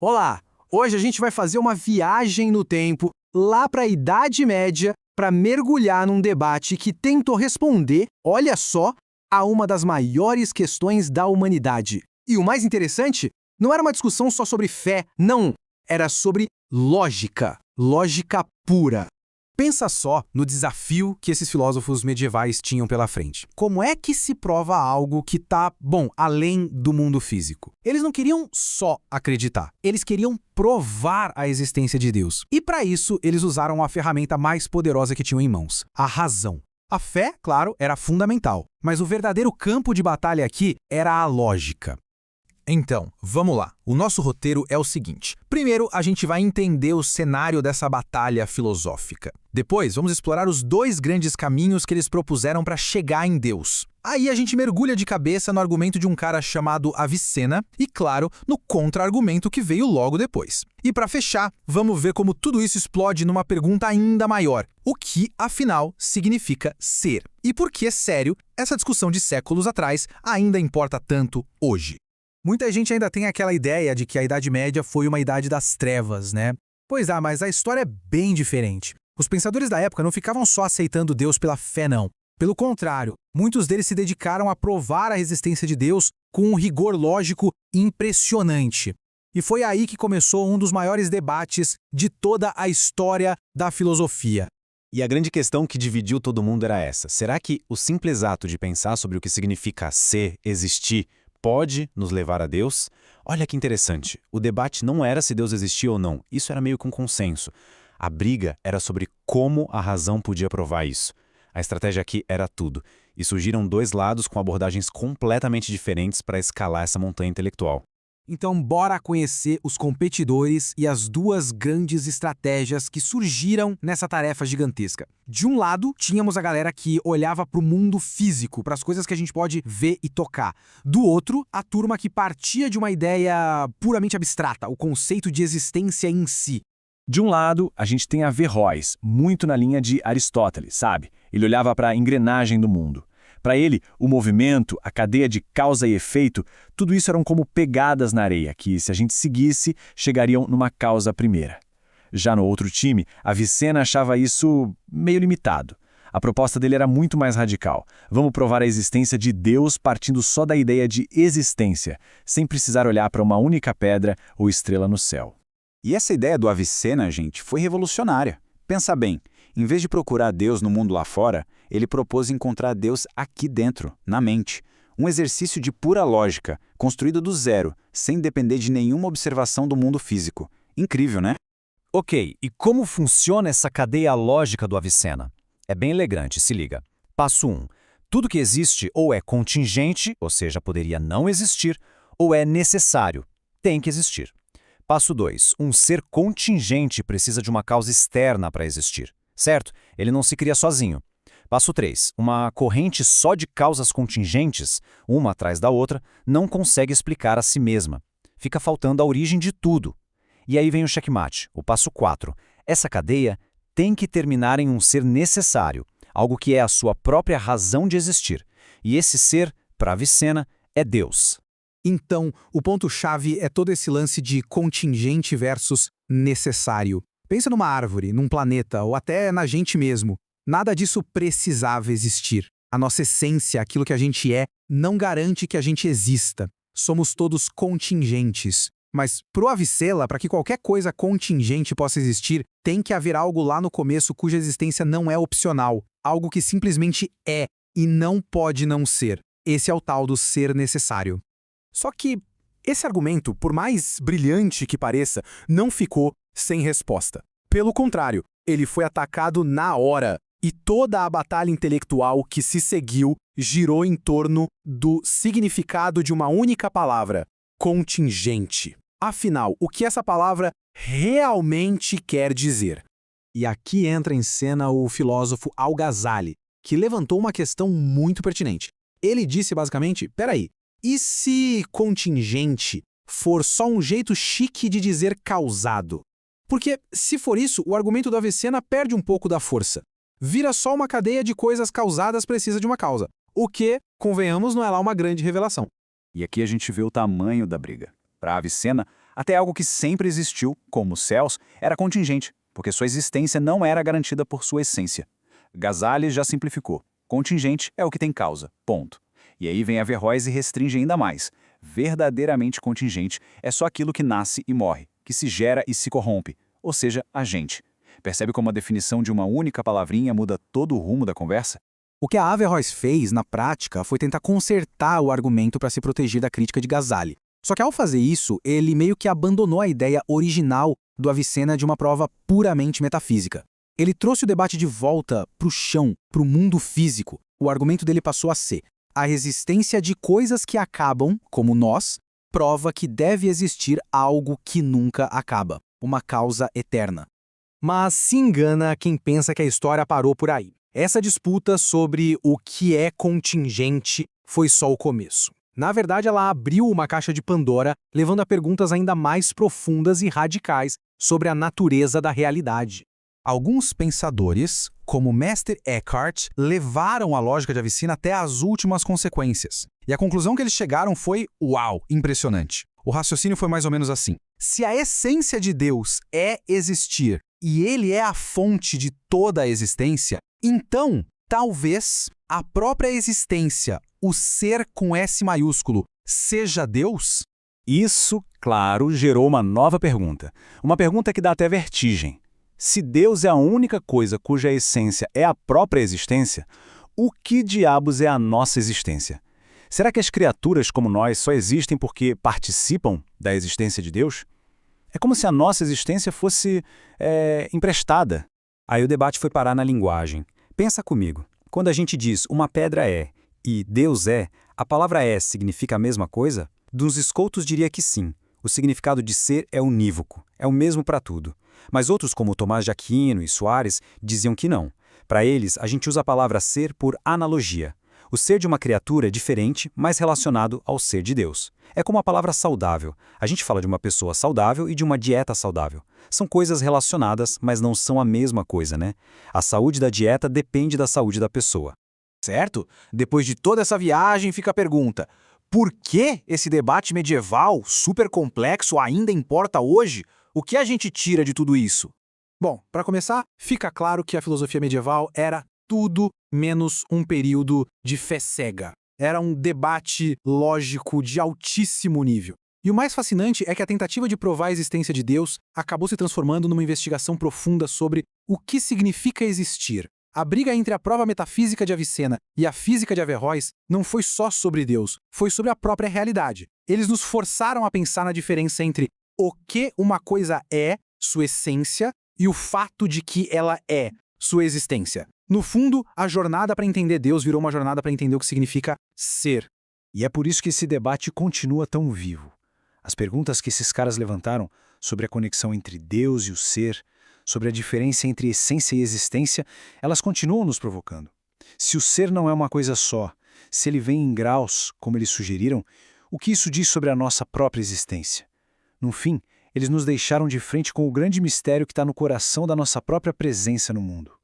Olá! Hoje a gente vai fazer uma viagem no tempo, lá para a Idade Média, para mergulhar num debate que tentou responder, olha só, a uma das maiores questões da humanidade. E o mais interessante, não era uma discussão só sobre fé, não. Era sobre lógica. Lógica pura. Pensa só no desafio que esses filósofos medievais tinham pela frente. Como é que se prova algo que está, além do mundo físico? Eles não queriam só acreditar, eles queriam provar a existência de Deus. E para isso, eles usaram a ferramenta mais poderosa que tinham em mãos, a razão. A fé, claro, era fundamental, mas o verdadeiro campo de batalha aqui era a lógica. Então, vamos lá. O nosso roteiro é o seguinte. Primeiro, a gente vai entender o cenário dessa batalha filosófica. Depois, vamos explorar os dois grandes caminhos que eles propuseram para chegar em Deus. Aí a gente mergulha de cabeça no argumento de um cara chamado Avicena e, claro, no contra-argumento que veio logo depois. E para fechar, vamos ver como tudo isso explode numa pergunta ainda maior. O que, afinal, significa ser? E por que, sério, essa discussão de séculos atrás ainda importa tanto hoje? Muita gente ainda tem aquela ideia de que a Idade Média foi uma idade das trevas, né? Pois é, mas a história é bem diferente. Os pensadores da época não ficavam só aceitando Deus pela fé, não. Pelo contrário, muitos deles se dedicaram a provar a existência de Deus com um rigor lógico impressionante. E foi aí que começou um dos maiores debates de toda a história da filosofia. E a grande questão que dividiu todo mundo era essa. Será que o simples ato de pensar sobre o que significa ser, existir, pode nos levar a Deus? Olha que interessante, o debate não era se Deus existia ou não, isso era meio que um consenso. A briga era sobre como a razão podia provar isso. A estratégia aqui era tudo, e surgiram dois lados com abordagens completamente diferentes para escalar essa montanha intelectual. Então, bora conhecer os competidores e as duas grandes estratégias que surgiram nessa tarefa gigantesca. De um lado, tínhamos a galera que olhava para o mundo físico, para as coisas que a gente pode ver e tocar. Do outro, a turma que partia de uma ideia puramente abstrata, o conceito de existência em si. De um lado, a gente tem Averroes, muito na linha de Aristóteles, sabe? Ele olhava para a engrenagem do mundo. Para ele, o movimento, a cadeia de causa e efeito, tudo isso eram como pegadas na areia, que, se a gente seguisse, chegariam numa causa primeira. Já no outro time, Avicena achava isso meio limitado. A proposta dele era muito mais radical. Vamos provar a existência de Deus partindo só da ideia de existência, sem precisar olhar para uma única pedra ou estrela no céu. E essa ideia do Avicena, gente, foi revolucionária. Pensa bem, em vez de procurar Deus no mundo lá fora, ele propôs encontrar Deus aqui dentro, na mente. Um exercício de pura lógica, construído do zero, sem depender de nenhuma observação do mundo físico. Incrível, né? Ok, e como funciona essa cadeia lógica do Avicena? É bem elegante, se liga. Passo 1. Tudo que existe ou é contingente, ou seja, poderia não existir, ou é necessário, tem que existir. Passo 2. Um ser contingente precisa de uma causa externa para existir, certo? Ele não se cria sozinho. Passo 3. Uma corrente só de causas contingentes, uma atrás da outra, não consegue explicar a si mesma. Fica faltando a origem de tudo. E aí vem o checkmate, o passo 4. Essa cadeia tem que terminar em um ser necessário, algo que é a sua própria razão de existir. E esse ser, para Avicena, é Deus. Então, o ponto-chave é todo esse lance de contingente versus necessário. Pensa numa árvore, num planeta ou até na gente mesmo. Nada disso precisava existir. A nossa essência, aquilo que a gente é, não garante que a gente exista. Somos todos contingentes. Mas, pro Avicena, para que qualquer coisa contingente possa existir, tem que haver algo lá no começo cuja existência não é opcional. Algo que simplesmente é e não pode não ser. Esse é o tal do ser necessário. Só que esse argumento, por mais brilhante que pareça, não ficou sem resposta. Pelo contrário, ele foi atacado na hora. E toda a batalha intelectual que se seguiu girou em torno do significado de uma única palavra: contingente. Afinal, o que essa palavra realmente quer dizer? E aqui entra em cena o filósofo Al-Ghazali, que levantou uma questão muito pertinente. Ele disse basicamente, peraí, e se contingente for só um jeito chique de dizer causado? Porque, se for isso, o argumento do Avicena perde um pouco da força. Vira só uma cadeia de coisas causadas precisa de uma causa. O que, convenhamos, não é lá uma grande revelação. E aqui a gente vê o tamanho da briga. Para Avicena, Até algo que sempre existiu, como os céus, era contingente, porque sua existência não era garantida por sua essência. Ghazali já simplificou. Contingente é o que tem causa, ponto. E aí vem Averroes e restringe ainda mais. Verdadeiramente contingente é só aquilo que nasce e morre, que se gera e se corrompe, ou seja, agente. Percebe como a definição de uma única palavrinha muda todo o rumo da conversa? O que a Averroes fez, na prática, foi tentar consertar o argumento para se proteger da crítica de Ghazali. Só que ao fazer isso, ele meio que abandonou a ideia original do Avicena de uma prova puramente metafísica. Ele trouxe o debate de volta para o chão, para o mundo físico. O argumento dele passou a ser: a existência de coisas que acabam, como nós, prova que deve existir algo que nunca acaba, uma causa eterna. Mas se engana quem pensa que a história parou por aí. Essa disputa sobre o que é contingente foi só o começo. Na verdade, ela abriu uma caixa de Pandora, levando a perguntas ainda mais profundas e radicais sobre a natureza da realidade. Alguns pensadores, como Meister Eckhart, levaram a lógica de Avicena até as últimas consequências. E a conclusão que eles chegaram foi, uau, impressionante. O raciocínio foi mais ou menos assim: se a essência de Deus é existir e ele é a fonte de toda a existência, então, talvez a própria existência, o ser com S maiúsculo, seja Deus? Isso, claro, gerou uma nova pergunta. Uma pergunta que dá até vertigem. Se Deus é a única coisa cuja essência é a própria existência, o que diabos é a nossa existência? Será que as criaturas como nós só existem porque participam da existência de Deus? É como se a nossa existência fosse emprestada. Aí o debate foi parar na linguagem. Pensa comigo. Quando a gente diz uma pedra é e Deus é, a palavra é significa a mesma coisa? Dos escoltos diria que sim. O significado de ser é unívoco, é o mesmo para tudo. Mas outros, como Tomás de Aquino e Soares, diziam que não. Para eles, a gente usa a palavra ser por analogia. O ser de uma criatura é diferente, mas relacionado ao ser de Deus. É como a palavra saudável. A gente fala de uma pessoa saudável e de uma dieta saudável. São coisas relacionadas, mas não são a mesma coisa, né? A saúde da dieta depende da saúde da pessoa. Certo? Depois de toda essa viagem, fica a pergunta: por que esse debate medieval, super complexo, ainda importa hoje? O que a gente tira de tudo isso? Bom, para começar, fica claro que a filosofia medieval era tudo menos um período de fé cega. Era um debate lógico de altíssimo nível. E o mais fascinante é que a tentativa de provar a existência de Deus acabou se transformando numa investigação profunda sobre o que significa existir. A briga entre a prova metafísica de Avicena e a física de Averroes não foi só sobre Deus, foi sobre a própria realidade. Eles nos forçaram a pensar na diferença entre o que uma coisa é, sua essência, e o fato de que ela é, sua existência. No fundo, a jornada para entender Deus virou uma jornada para entender o que significa ser. E é por isso que esse debate continua tão vivo. As perguntas que esses caras levantaram sobre a conexão entre Deus e o ser, sobre a diferença entre essência e existência, elas continuam nos provocando. Se o ser não é uma coisa só, se ele vem em graus, como eles sugeriram, o que isso diz sobre a nossa própria existência? No fim, eles nos deixaram de frente com o grande mistério que está no coração da nossa própria presença no mundo.